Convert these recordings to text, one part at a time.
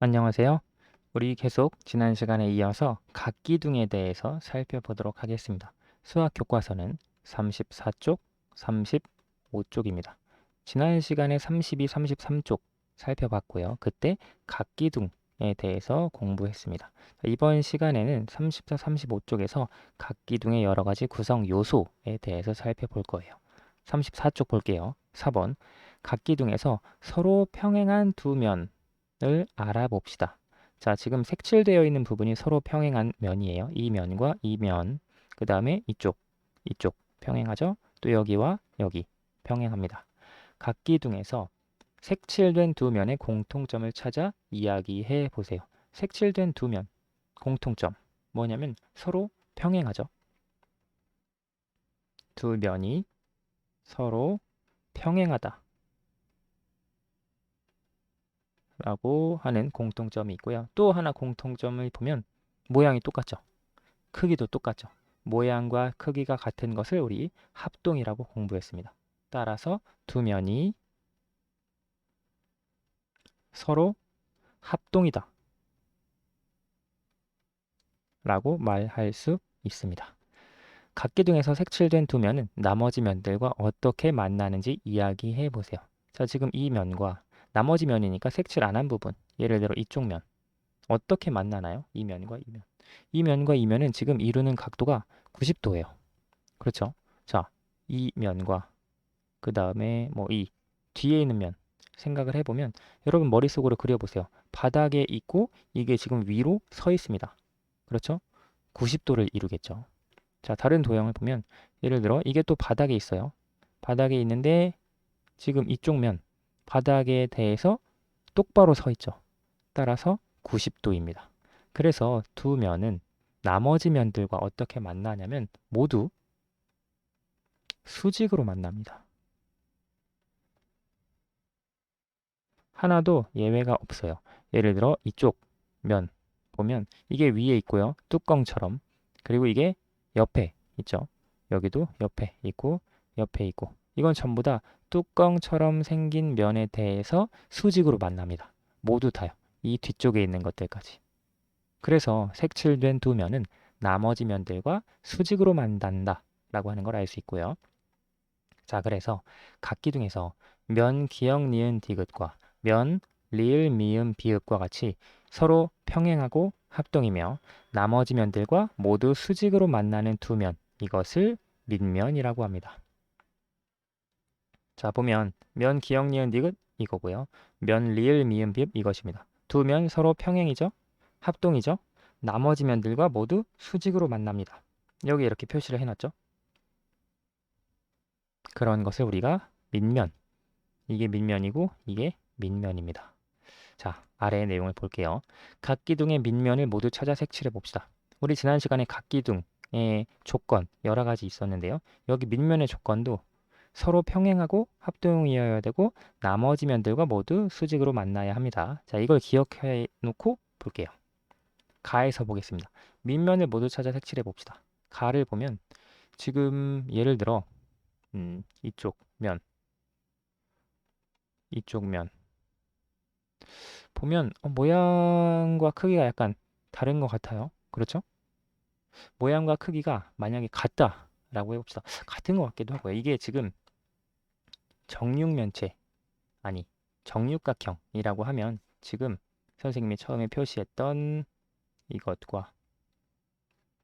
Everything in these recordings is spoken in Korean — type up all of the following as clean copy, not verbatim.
안녕하세요. 우리 계속 지난 시간에 이어서 각기둥에 대해서 살펴보도록 하겠습니다. 수학 교과서는 34쪽, 35쪽입니다. 지난 시간에 32, 33쪽 살펴봤고요. 그때 각기둥에 대해서 공부했습니다. 이번 시간에는 34, 35쪽에서 각기둥의 여러 가지 구성 요소에 대해서 살펴볼 거예요. 34쪽 볼게요. 4번 각기둥에서 서로 평행한 두 면을 알아봅시다. 자, 지금 색칠되어 있는 부분이 서로 평행한 면이에요. 이 면과 이 면, 그 다음에 이쪽 평행하죠? 또 여기와 여기 평행합니다. 각기둥에서 색칠된 두 면의 공통점을 찾아 이야기해 보세요. 색칠된 두 면, 공통점 뭐냐면 서로 평행하죠. 두 면이 서로 평행하다 라고 하는 공통점이 있고요. 또 하나 공통점을 보면 모양이 똑같죠. 크기도 똑같죠. 모양과 크기가 같은 것을 우리 합동이라고 공부했습니다. 따라서 두 면이 서로 합동이다 라고 말할 수 있습니다. 각기둥에서 색칠된 두 면은 나머지 면들과 어떻게 만나는지 이야기해 보세요. 자, 지금 이 면과 나머지 면이니까 색칠 안 한 부분, 예를 들어 이쪽 면 어떻게 만나나요? 이 면과 이 면. 이 면과 이 면은 지금 이루는 각도가 90도예요. 그렇죠? 자, 이 면과 그 다음에 뭐 이 뒤에 있는 면 생각을 해보면 여러분 머릿속으로 그려보세요. 바닥에 있고 이게 지금 위로 서 있습니다. 그렇죠? 90도를 이루겠죠. 자, 다른 도형을 보면 예를 들어 이게 또 바닥에 있어요. 바닥에 있는데 지금 이쪽 면 바닥에 대해서 똑바로 서 있죠. 따라서 90도입니다. 그래서 두 면은 나머지 면들과 어떻게 만나냐면 모두 수직으로 만납니다. 하나도 예외가 없어요. 예를 들어 이쪽 면 보면 이게 위에 있고요. 뚜껑처럼. 그리고 이게 옆에 있죠. 여기도 옆에 있고 옆에 있고. 이건 전부 다 뚜껑처럼 생긴 면에 대해서 수직으로 만납니다. 모두 다요. 이 뒤쪽에 있는 것들까지. 그래서 색칠된 두 면은 나머지 면들과 수직으로 만난다 라고 하는 걸 알 수 있고요. 자, 그래서 각기둥에서 면, 기역, 니은, 디귿과 면, 리을, 미음, 비읍과 같이 서로 평행하고 합동이며 나머지 면들과 모두 수직으로 만나는 두 면, 이것을 밑면이라고 합니다. 자, 보면 면, 기역, 니은, 디귿 이거고요. 면, 리을, 미음, 비읍 이것입니다. 두 면 서로 평행이죠? 합동이죠? 나머지 면들과 모두 수직으로 만납니다. 여기 이렇게 표시를 해놨죠? 그런 것을 우리가 밑면, 이게 밑면이고 이게 밑면입니다. 자, 아래의 내용을 볼게요. 각기둥의 밑면을 모두 찾아 색칠해 봅시다. 우리 지난 시간에 각기둥의 조건 여러 가지 있었는데요. 여기 밑면의 조건도 서로 평행하고 합동이어야 되고 나머지 면들과 모두 수직으로 만나야 합니다. 자, 이걸 기억해 놓고 볼게요. 가에서 보겠습니다. 밑면을 모두 찾아 색칠해 봅시다. 가를 보면 지금 예를 들어 이쪽 면 보면 모양과 크기가 약간 다른 것 같아요. 그렇죠? 모양과 크기가 만약에 같다라고 해봅시다. 같은 것 같기도 하고요. 이게 지금 정육면체, 아니 정육각형이라고 하면 지금 선생님이 처음에 표시했던 이것과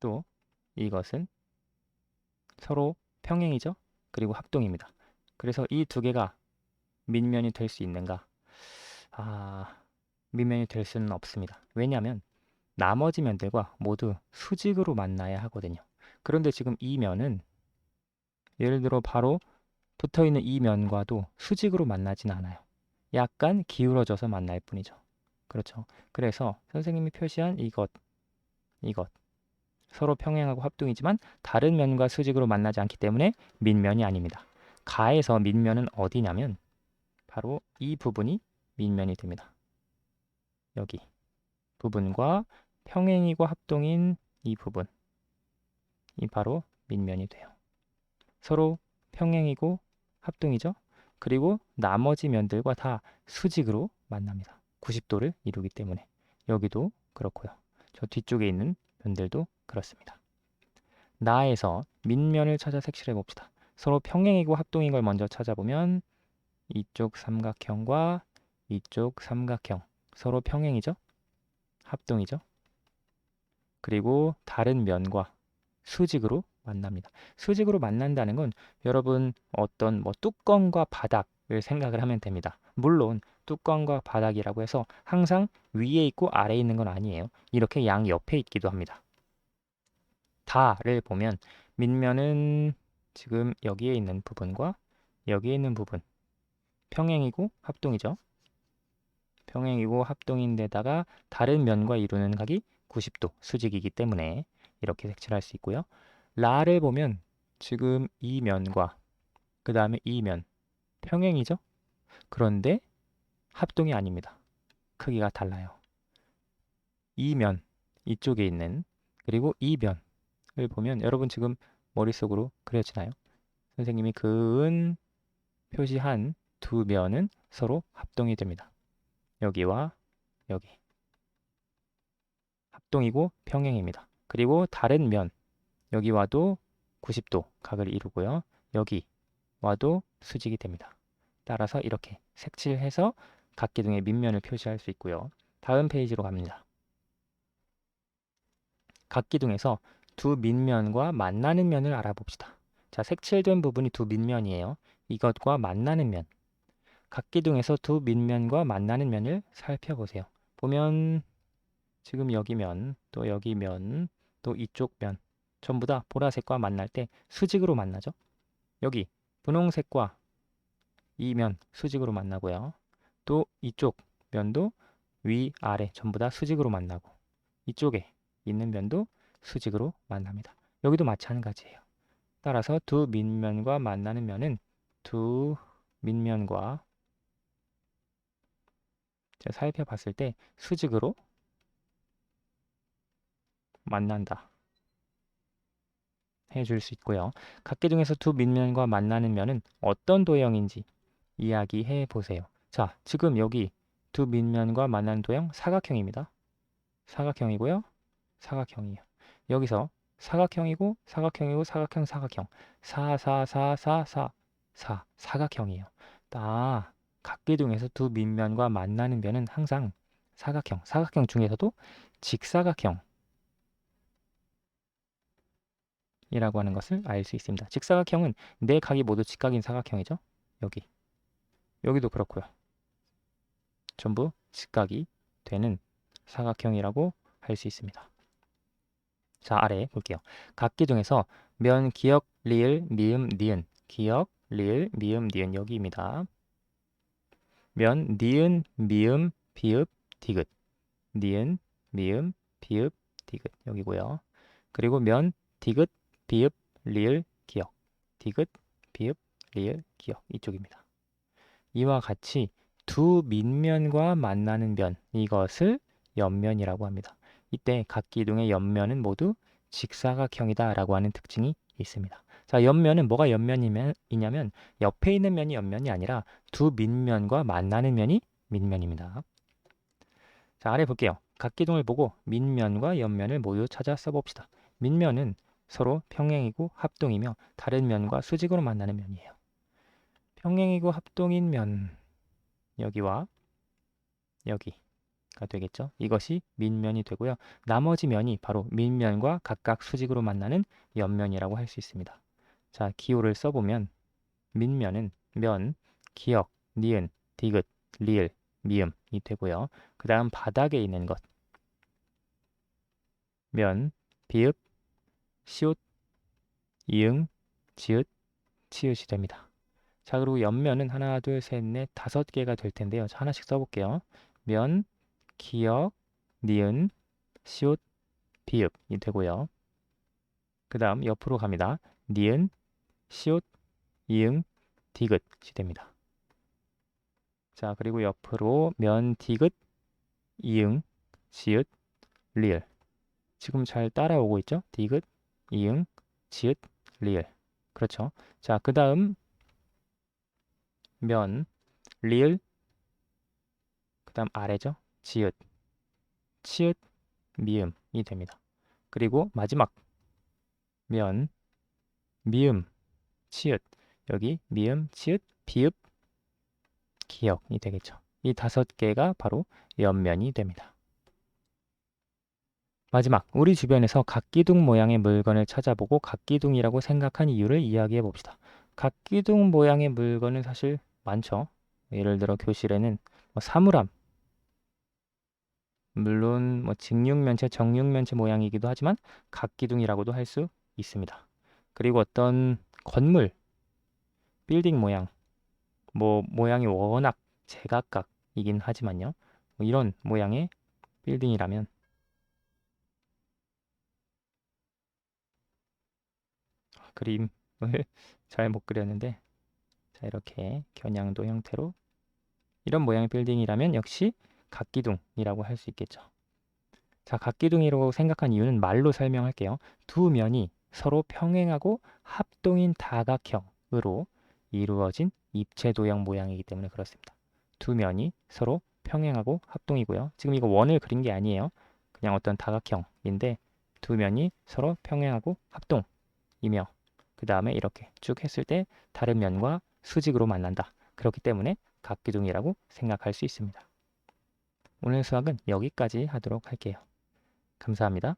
또 이것은 서로 평행이죠? 그리고 합동입니다. 그래서 이 두 개가 밑면이 될 수 있는가? 밑면이 될 수는 없습니다. 왜냐하면 나머지 면들과 모두 수직으로 만나야 하거든요. 그런데 지금 이 면은 예를 들어 바로 붙어있는 이 면과도 수직으로 만나진 않아요. 약간 기울어져서 만날 뿐이죠. 그렇죠. 그래서 선생님이 표시한 이것 서로 평행하고 합동이지만 다른 면과 수직으로 만나지 않기 때문에 밑면이 아닙니다. 가에서 밑면은 어디냐면 바로 이 부분이 밑면이 됩니다. 여기 부분과 평행이고 합동인 이 부분, 이 바로 밑면이 돼요. 서로 평행이고 합동이죠. 그리고 나머지 면들과 다 수직으로 만납니다. 90도를 이루기 때문에 여기도 그렇고요. 저 뒤쪽에 있는 면들도 그렇습니다. 나에서 밑면을 찾아 색칠해 봅시다. 서로 평행이고 합동인 걸 먼저 찾아보면 이쪽 삼각형과 이쪽 삼각형 서로 평행이죠? 합동이죠? 그리고 다른 면과 수직으로 만납니다. 수직으로 만난다는 건 여러분 어떤 뚜껑과 바닥을 생각을 하면 됩니다. 물론 뚜껑과 바닥이라고 해서 항상 위에 있고 아래에 있는 건 아니에요. 이렇게 양 옆에 있기도 합니다. 다를 보면 밑면은 지금 여기에 있는 부분과 여기에 있는 부분 평행이고 합동이죠. 평행이고 합동인데다가 다른 면과 이루는 각이 90도 수직이기 때문에 이렇게 색칠할 수 있고요. 라를 보면 지금 이 면과 그 다음에 이 면 평행이죠. 그런데 합동이 아닙니다. 크기가 달라요. 이 면 이쪽에 있는 그리고 이 면을 보면 여러분 지금 머릿속으로 그려지나요? 선생님이 그은 표시한 두 면은 서로 합동이 됩니다. 여기와 여기 합동이고 평행입니다. 그리고 다른 면 여기와도 90도 각을 이루고요. 여기와도 수직이 됩니다. 따라서 이렇게 색칠해서 각기둥의 밑면을 표시할 수 있고요. 다음 페이지로 갑니다. 각기둥에서 두 밑면과 만나는 면을 알아봅시다. 자, 색칠된 부분이 두 밑면이에요. 이것과 만나는 면. 각기둥에서 두 밑면과 만나는 면을 살펴보세요. 보면 지금 여기 면, 또 여기 면, 또 이쪽 면 전부 다 보라색과 만날 때 수직으로 만나죠. 여기 분홍색과 이 면 수직으로 만나고요. 또 이쪽 면도 위, 아래 전부 다 수직으로 만나고 이쪽에 있는 면도 수직으로 만납니다. 여기도 마찬가지예요. 따라서 두 밑면과 만나는 면은 두 밑면과 제가 살펴봤을 때 수직으로 만난다 해줄 수 있고요. 각기둥에서 두 밑면과 만나는 면은 어떤 도형인지 이야기해 보세요. 자, 지금 여기 두 밑면과 만나는 도형 사각형입니다. 사각형이고요. 사각형이에요. 여기서 사각형이고 사각형이고 사각형 사각형 사각형이에요. 각기둥에서 두 밑면과 만나는 면은 항상 사각형 중에서도 직사각형이라고 하는 것을 알 수 있습니다. 직사각형은 네 각이 모두 직각인 사각형이죠. 여기도 그렇고요. 전부 직각이 되는 사각형이라고 할 수 있습니다. 자, 아래 볼게요. 각기둥에서 면, 기역, 리을, 미음, 니은. 기역, 리을, 미음, 니은 여기입니다. 면, 니은, 미음, 비읍, 디귿. 니은, 미음, 비읍, 디귿 여기고요. 그리고 면, 디귿, 비읍, 리을, 기역. 디귿, 비읍, 리을, 기역 이쪽입니다. 이와 같이 두 밑면과 만나는 면, 이것을 옆면이라고 합니다. 이때 각기둥의 옆면은 모두 직사각형이다 라고 하는 특징이 있습니다. 자, 옆면은 뭐가 옆면이냐면 옆에 있는 면이 옆면이 아니라 두 밑면과 만나는 면이 밑면입니다. 자, 아래 볼게요. 각기둥을 보고 밑면과 옆면을 모두 찾아 써봅시다. 밑면은 서로 평행이고 합동이며 다른 면과 수직으로 만나는 면이에요. 평행이고 합동인 면 여기와 여기가 되겠죠. 이것이 밑면이 되고요. 나머지 면이 바로 밑면과 각각 수직으로 만나는 옆면이라고 할 수 있습니다. 자, 기호를 써보면 밑면은 면, 기역, 니은, 디귿, 리을, 미음이 되고요. 그 다음 바닥에 있는 것 면, 비읍, 시옷, 이응, 지읒, 치읓이 됩니다. 자, 그리고 옆면은 하나, 둘, 셋, 넷, 5개가 될 텐데요. 자, 하나씩 써볼게요. 면, 기역, 니은, 시옷, 비읍이 되고요. 그 다음 옆으로 갑니다. 니은, 시옷, 이응, 디귿이 됩니다. 자, 그리고 옆으로 면, 디귿, 이응, 지읒, 리을. 지금 잘 따라오고 있죠? 디귿, 이응, 지읒, 리을. 그렇죠. 자, 그 다음 면, 리을, 그 다음 아래죠. 지읒, 치읓, 미음이 됩니다. 그리고 마지막 면, 미음, 치읓. 여기 미음, 치읓, 비읍, 기역이 되겠죠. 이 5개가 바로 옆면이 됩니다. 마지막, 우리 주변에서 각기둥 모양의 물건을 찾아보고 각기둥이라고 생각한 이유를 이야기해 봅시다. 각기둥 모양의 물건은 사실 많죠. 예를 들어 교실에는 사물함, 물론 직육면체, 정육면체 모양이기도 하지만 각기둥이라고도 할 수 있습니다. 그리고 어떤 건물, 빌딩 모양, 모양이 워낙 제각각이긴 하지만요. 이런 모양의 빌딩이라면 그림을 잘 못 그렸는데 자, 이렇게 겨냥도 형태로 이런 모양의 빌딩이라면 역시 각기둥이라고 할 수 있겠죠. 자, 각기둥이라고 생각한 이유는 말로 설명할게요. 두 면이 서로 평행하고 합동인 다각형으로 이루어진 입체 도형 모양이기 때문에 그렇습니다. 두 면이 서로 평행하고 합동이고요. 지금 이거 원을 그린 게 아니에요. 그냥 어떤 다각형인데 두 면이 서로 평행하고 합동이며 그 다음에 이렇게 쭉 했을 때 다른 면과 수직으로 만난다. 그렇기 때문에 각기둥이라고 생각할 수 있습니다. 오늘 수학은 여기까지 하도록 할게요. 감사합니다.